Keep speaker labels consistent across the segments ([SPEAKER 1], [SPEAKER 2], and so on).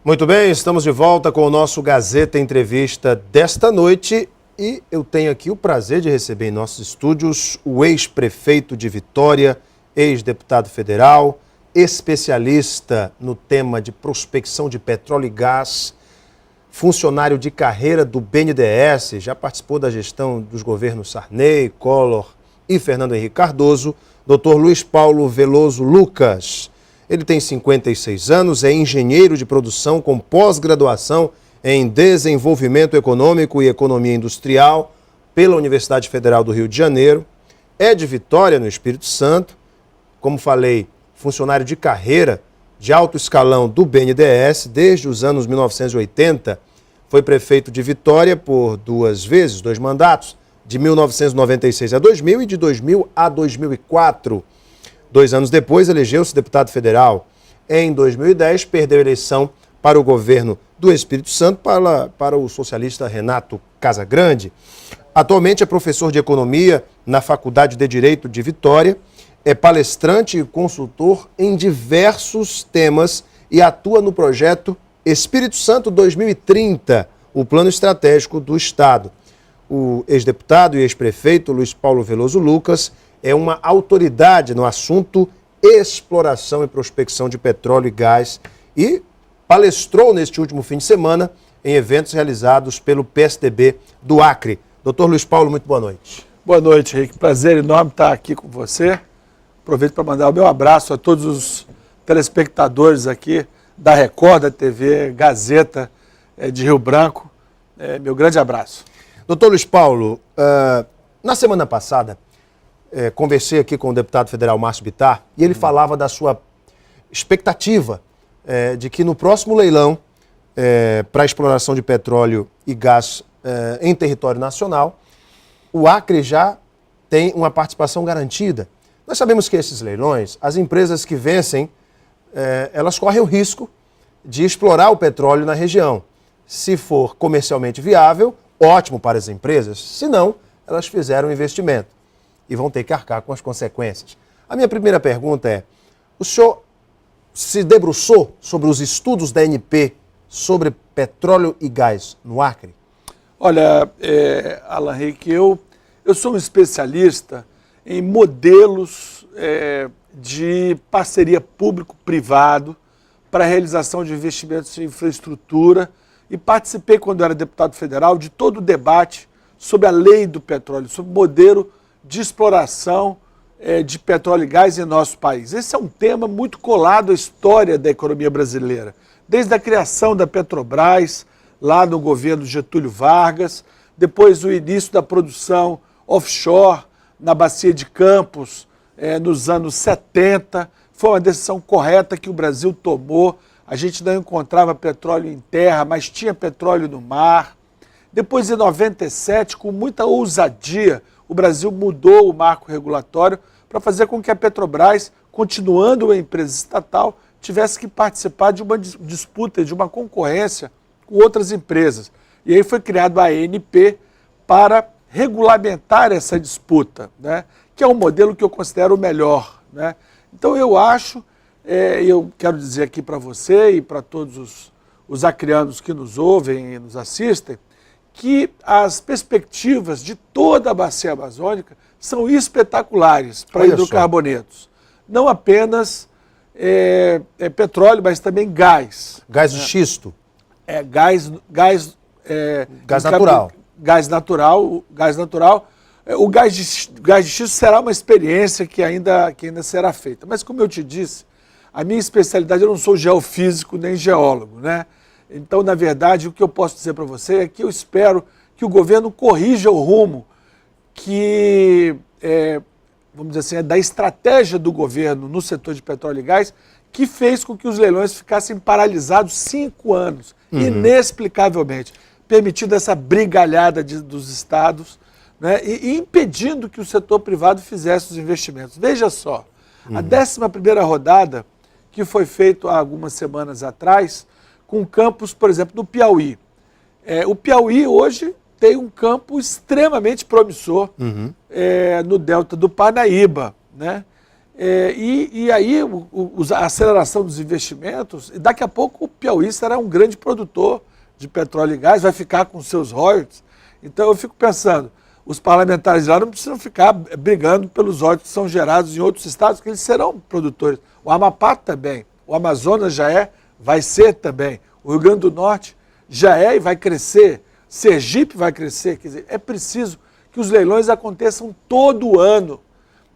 [SPEAKER 1] Muito bem, estamos de volta com o nosso Gazeta Entrevista desta noite e eu tenho aqui o prazer de receber em nossos estúdios o ex-prefeito de Vitória, ex-deputado federal, especialista no tema de prospecção de petróleo e gás, funcionário de carreira do BNDES, já participou da gestão dos governos Sarney, Collor e Fernando Henrique Cardoso, Dr. Luiz Paulo Veloso Lucas. Ele tem 56 anos, é engenheiro de produção com pós-graduação em Desenvolvimento Econômico e Economia Industrial pela Universidade Federal do Rio de Janeiro. É de Vitória, no Espírito Santo. Como falei, funcionário de carreira de alto escalão do BNDES desde os anos 1980. Foi prefeito de Vitória por 2 vezes, 2 mandatos, de 1996 a 2000 e de 2000 a 2004. 2 anos depois, elegeu-se deputado federal. Em 2010, perdeu a eleição para o governo do Espírito Santo para o socialista Renato Casagrande. Atualmente é professor de economia na Faculdade de Direito de Vitória, é palestrante e consultor em diversos temas e atua no projeto Espírito Santo 2030, o plano estratégico do Estado. O ex-deputado e ex-prefeito Luiz Paulo Veloso Lucas é uma autoridade no assunto exploração e prospecção de petróleo e gás e palestrou neste último fim de semana em eventos realizados pelo PSDB do Acre. Doutor Luiz Paulo, muito boa noite.
[SPEAKER 2] Boa noite, Henrique. Prazer enorme estar aqui com você. Aproveito para mandar o meu abraço a todos os telespectadores aqui da Record, da TV Gazeta de Rio Branco. Meu grande abraço.
[SPEAKER 1] Doutor Luiz Paulo, na semana passada, conversei aqui com o deputado federal Márcio Bittar e ele falava da sua expectativa de que no próximo leilão para a exploração de petróleo e gás em território nacional, o Acre já tem uma participação garantida. Nós sabemos que esses leilões, as empresas que vencem, elas correm o risco de explorar o petróleo na região. Se for comercialmente viável, ótimo para as empresas, se não, elas fizeram um investimento e vão ter que arcar com as consequências. A minha primeira pergunta é, o senhor se debruçou sobre os estudos da ANP sobre petróleo e gás no Acre?
[SPEAKER 2] Olha, Alan Henrique, eu sou um especialista em modelos de parceria público-privado para a realização de investimentos em infraestrutura e participei, quando eu era deputado federal, de todo o debate sobre a lei do petróleo, sobre o modelo de exploração de petróleo e gás em nosso país. Esse é um tema muito colado à história da economia brasileira. Desde a criação da Petrobras, lá no governo Getúlio Vargas, depois o início da produção offshore na Bacia de Campos, nos anos 70. Foi uma decisão correta que o Brasil tomou. A gente não encontrava petróleo em terra, mas tinha petróleo no mar. Depois, em 97, com muita ousadia, o Brasil mudou o marco regulatório para fazer com que a Petrobras, continuando uma empresa estatal, tivesse que participar de uma disputa, de uma concorrência com outras empresas. E aí foi criado a ANP para regulamentar essa disputa, né? Que é um modelo que eu considero o melhor, né? Então eu acho, eu quero dizer aqui para você e para todos os acreanos que nos ouvem e nos assistem, que as perspectivas de toda a bacia amazônica são espetaculares para hidrocarbonetos. Não apenas petróleo, mas também gás.
[SPEAKER 1] Gás de xisto?
[SPEAKER 2] Gás natural. Gás natural. O gás de xisto será uma experiência que ainda será feita. Mas, como eu te disse, a minha especialidade, eu não sou geofísico nem geólogo, né? Então, na verdade, o que eu posso dizer para você é que eu espero que o governo corrija o rumo que, vamos dizer assim, é da estratégia do governo no setor de petróleo e gás, que fez com que os leilões ficassem paralisados 5 anos, inexplicavelmente, permitindo essa brigalhada dos estados, né, e impedindo que o setor privado fizesse os investimentos. Veja só, a 11ª rodada, que foi feita há algumas semanas atrás, com campos, por exemplo, no Piauí. O Piauí hoje tem um campo extremamente promissor no delta do Parnaíba, né? E aí a aceleração dos investimentos, e daqui a pouco o Piauí será um grande produtor de petróleo e gás, vai ficar com seus royalties. Então eu fico pensando, os parlamentares lá não precisam ficar brigando pelos royalties que são gerados em outros estados, que eles serão produtores. O Amapá também, o Amazonas já é, vai ser também. O Rio Grande do Norte já é e vai crescer. Sergipe vai crescer. Quer dizer, é preciso que os leilões aconteçam todo ano.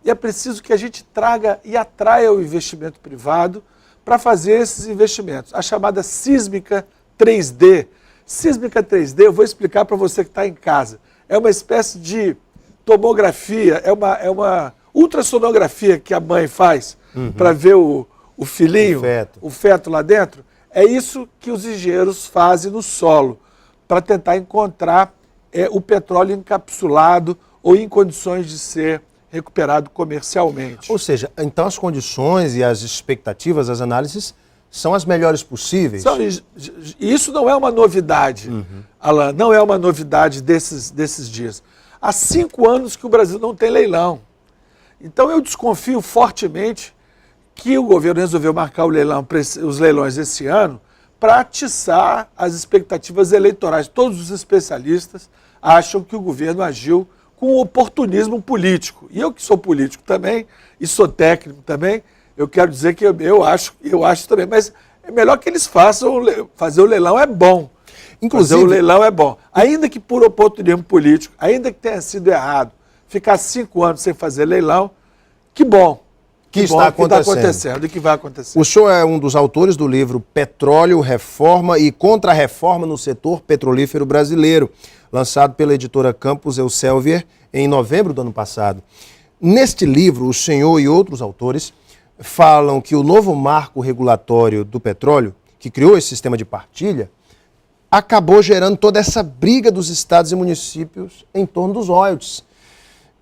[SPEAKER 2] E é preciso que a gente traga e atraia o investimento privado para fazer esses investimentos. A chamada sísmica 3D. Sísmica 3D, eu vou explicar para você que está em casa. É uma espécie de tomografia, é uma ultrassonografia que a mãe faz para ver o filhinho, o feto lá dentro. É isso que os engenheiros fazem no solo, para tentar encontrar o petróleo encapsulado ou em condições de ser recuperado comercialmente.
[SPEAKER 1] Ou seja, então as condições e as expectativas, as análises, são as melhores possíveis?
[SPEAKER 2] Isso não é uma novidade, Alan, não é uma novidade desses dias. Há 5 anos que o Brasil não tem leilão. Então eu desconfio fortemente que o governo resolveu marcar os leilões esse ano para atiçar as expectativas eleitorais. Todos os especialistas acham que o governo agiu com oportunismo político. E eu que sou político também, e sou técnico também, eu quero dizer que eu acho também, mas é melhor que eles fazer o leilão é bom. Inclusive, fazer o leilão é bom. Ainda que por oportunismo político, ainda que tenha sido errado, ficar 5 anos sem fazer leilão, que bom.
[SPEAKER 1] Que está acontecendo
[SPEAKER 2] e que vai acontecer.
[SPEAKER 1] O senhor é um dos autores do livro Petróleo, Reforma e Contra-Reforma no Setor Petrolífero Brasileiro, lançado pela editora Campos Elsevier em novembro do ano passado. Neste livro, o senhor e outros autores falam que o novo marco regulatório do petróleo, que criou esse sistema de partilha, acabou gerando toda essa briga dos estados e municípios em torno dos royalties,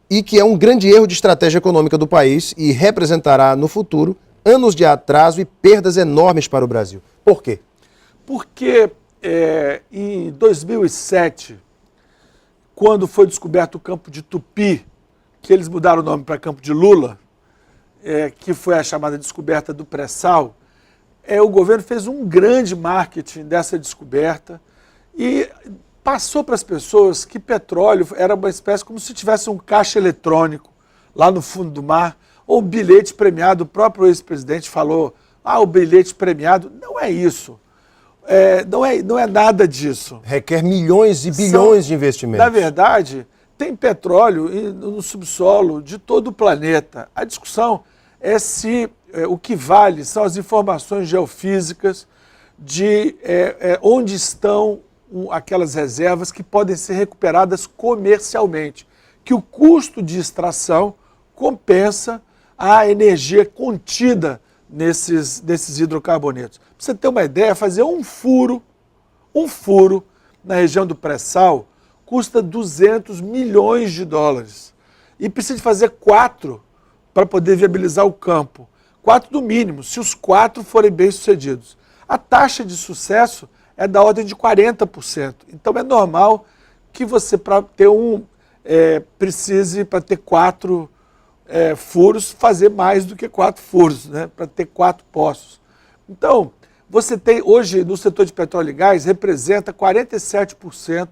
[SPEAKER 1] e que é um grande erro de estratégia econômica do país e representará no futuro anos de atraso e perdas enormes para o Brasil. Por quê?
[SPEAKER 2] Porque em 2007, quando foi descoberto o campo de Tupi, que eles mudaram o nome para Campo de Lula, que foi a chamada descoberta do pré-sal, o governo fez um grande marketing dessa descoberta e passou para as pessoas que petróleo era uma espécie como se tivesse um caixa eletrônico lá no fundo do mar, ou bilhete premiado. O próprio ex-presidente falou, o bilhete premiado. Não é isso. Não é nada disso.
[SPEAKER 1] Requer milhões e bilhões de investimentos.
[SPEAKER 2] Na verdade, tem petróleo no subsolo de todo o planeta. A discussão é se o que vale são as informações geofísicas de onde estão aquelas reservas que podem ser recuperadas comercialmente, que o custo de extração compensa a energia contida nesses hidrocarbonetos. Para você ter uma ideia, fazer um furo na região do pré-sal custa 200 milhões de dólares. E precisa de fazer 4 para poder viabilizar o campo. 4 no mínimo, se os 4 forem bem-sucedidos. A taxa de sucesso é da ordem de 40%. Então é normal que você, para ter precise, para ter 4 furos, fazer mais do que 4 furos, né? Para ter 4 poços. Então, você tem hoje no setor de petróleo e gás, representa 47%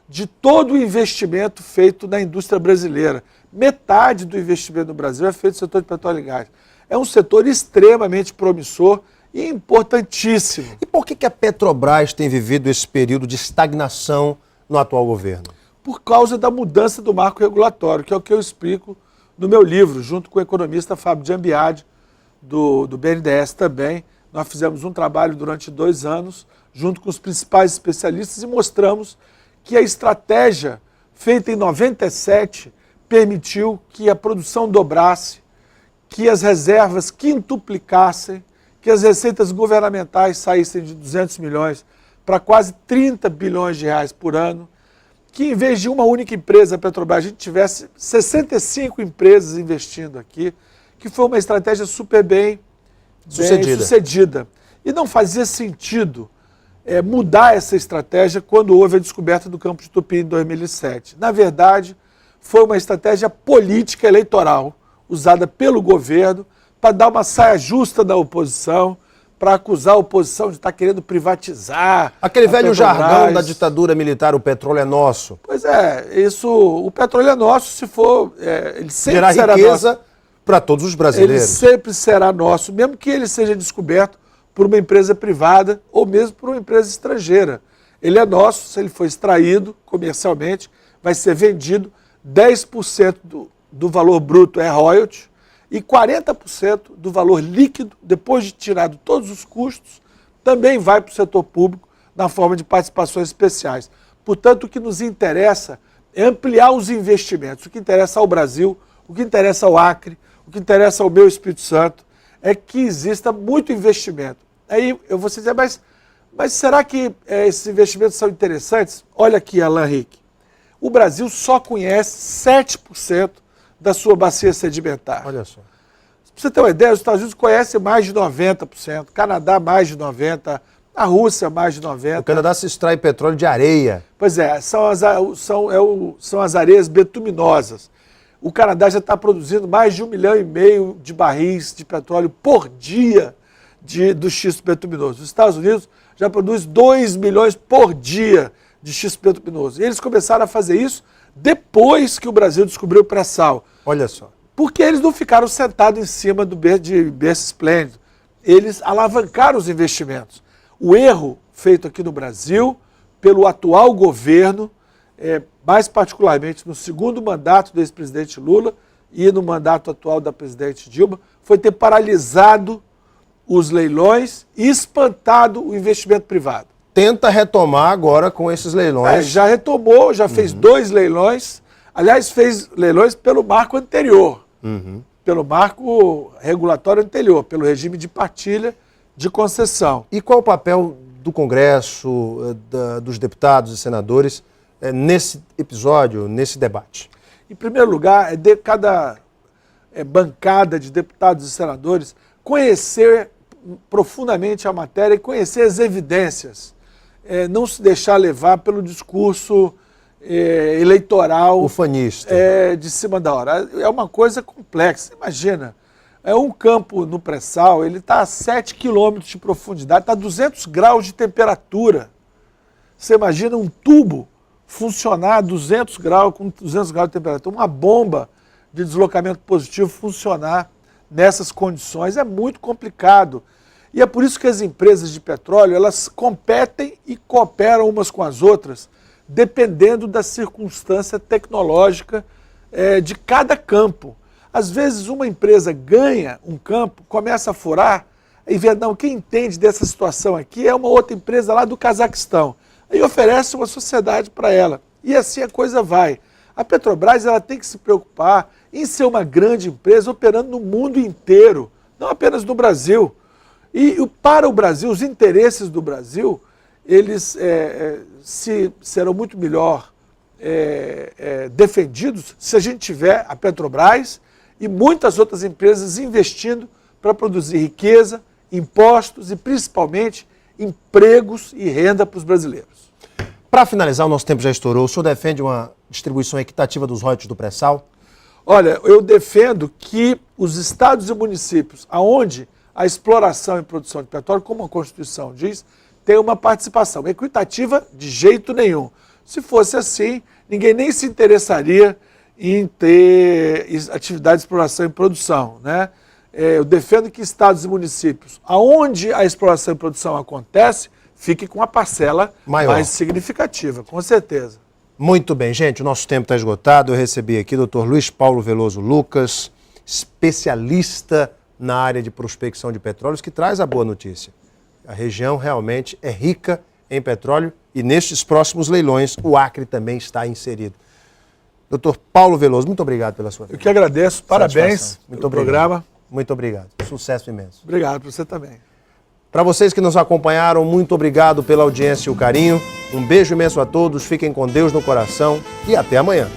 [SPEAKER 2] de todo o investimento feito na indústria brasileira. Metade do investimento no Brasil é feito no setor de petróleo e gás. É um setor extremamente promissor e importantíssimo.
[SPEAKER 1] E por que a Petrobras tem vivido esse período de estagnação no atual governo?
[SPEAKER 2] Por causa da mudança do marco regulatório, que é o que eu explico no meu livro, junto com o economista Fábio Giambiadi, do BNDES também. Nós fizemos um trabalho durante 2 anos, junto com os principais especialistas, e mostramos que a estratégia feita em 97 permitiu que a produção dobrasse, que as reservas quintuplicassem, que as receitas governamentais saíssem de 200 milhões para quase 30 bilhões de reais por ano, que em vez de uma única empresa, a Petrobras, a gente tivesse 65 empresas investindo aqui, que foi uma estratégia super bem sucedida. E não fazia sentido mudar essa estratégia quando houve a descoberta do campo de Tupi em 2007. Na verdade, foi uma estratégia política eleitoral usada pelo governo para dar uma saia justa da oposição, para acusar a oposição de estar querendo privatizar.
[SPEAKER 1] Aquele velho jargão da ditadura militar, o petróleo é nosso.
[SPEAKER 2] Pois é, o petróleo é nosso se for... ele sempre
[SPEAKER 1] gerar
[SPEAKER 2] será
[SPEAKER 1] riqueza para todos os brasileiros.
[SPEAKER 2] Ele sempre será nosso, mesmo que ele seja descoberto por uma empresa privada ou mesmo por uma empresa estrangeira. Ele é nosso, se ele for extraído comercialmente, vai ser vendido, 10% do valor bruto é royalty e 40% do valor líquido, depois de tirado todos os custos, também vai para o setor público na forma de participações especiais. Portanto, o que nos interessa é ampliar os investimentos. O que interessa ao Brasil, o que interessa ao Acre, o que interessa ao meu Espírito Santo é que exista muito investimento. Aí eu vou dizer, mas será que esses investimentos são interessantes? Olha aqui, Alan Henrique. O Brasil só conhece 7% da sua bacia sedimentar.
[SPEAKER 1] Olha só.
[SPEAKER 2] Para você ter uma ideia, os Estados Unidos conhecem mais de 90%, Canadá mais de 90%, a Rússia mais de 90%.
[SPEAKER 1] O Canadá se extrai petróleo de areia.
[SPEAKER 2] Pois é, são as areias betuminosas. O Canadá já está produzindo mais de 1,5 milhão de barris de petróleo por dia do xisto betuminoso. Os Estados Unidos já produz 2 milhões por dia de xisto betuminoso. E eles começaram a fazer isso depois que o Brasil descobriu o pré-sal.
[SPEAKER 1] Olha só.
[SPEAKER 2] Porque eles não ficaram sentados em cima de berço esplêndido. Eles alavancaram os investimentos. O erro feito aqui no Brasil, pelo atual governo, mais particularmente no segundo mandato do ex-presidente Lula e no mandato atual da presidente Dilma, foi ter paralisado os leilões e espantado o investimento privado.
[SPEAKER 1] Tenta retomar agora com esses leilões.
[SPEAKER 2] Já retomou, já fez 2 leilões. Aliás, fez leilões pelo marco anterior, pelo marco regulatório anterior, pelo regime de partilha de concessão.
[SPEAKER 1] E qual o papel do Congresso, dos deputados e senadores nesse episódio, nesse debate?
[SPEAKER 2] Em primeiro lugar, de cada bancada de deputados e senadores conhecer profundamente a matéria e conhecer as evidências. Não se deixar levar pelo discurso eleitoral
[SPEAKER 1] ufanista
[SPEAKER 2] de cima da hora. É uma coisa complexa. Imagina, um campo no pré-sal, ele está a 7 quilômetros de profundidade, está a 200 graus de temperatura. Você imagina um tubo funcionar a 200 graus, com 200 graus de temperatura, uma bomba de deslocamento positivo funcionar nessas condições, é muito complicado. E é por isso que as empresas de petróleo, elas competem e cooperam umas com as outras, dependendo da circunstância tecnológica de cada campo. Às vezes uma empresa ganha um campo, começa a furar, e vê, não, quem entende dessa situação aqui é uma outra empresa lá do Cazaquistão. Aí oferece uma sociedade para ela. E assim a coisa vai. A Petrobras ela tem que se preocupar em ser uma grande empresa operando no mundo inteiro, não apenas no Brasil. E para o Brasil, os interesses do Brasil, eles serão muito melhor defendidos se a gente tiver a Petrobras e muitas outras empresas investindo para produzir riqueza, impostos e principalmente empregos e renda para os brasileiros.
[SPEAKER 1] Para finalizar, o nosso tempo já estourou. O senhor defende uma distribuição equitativa dos royalties do pré-sal?
[SPEAKER 2] Olha, eu defendo que os estados e municípios, aonde a exploração e produção de petróleo, como a Constituição diz, tem uma participação equitativa de jeito nenhum. Se fosse assim, ninguém nem se interessaria em ter atividade de exploração e produção, né? Eu defendo que estados e municípios, aonde a exploração e produção acontece, fique com a parcela mais significativa, com certeza.
[SPEAKER 1] Muito bem, gente, o nosso tempo está esgotado. Eu recebi aqui o Dr. Luiz Paulo Veloso Lucas, especialista na área de prospecção de petróleos, que traz a boa notícia. A região realmente é rica em petróleo e nestes próximos leilões o Acre também está inserido. Dr. Paulo Veloso, muito obrigado pela sua
[SPEAKER 2] Eu que agradeço, parabéns pelo programa.
[SPEAKER 1] Muito obrigado, sucesso imenso.
[SPEAKER 2] Obrigado para você também.
[SPEAKER 1] Para vocês que nos acompanharam, muito obrigado pela audiência e o carinho. Um beijo imenso a todos, fiquem com Deus no coração e até amanhã.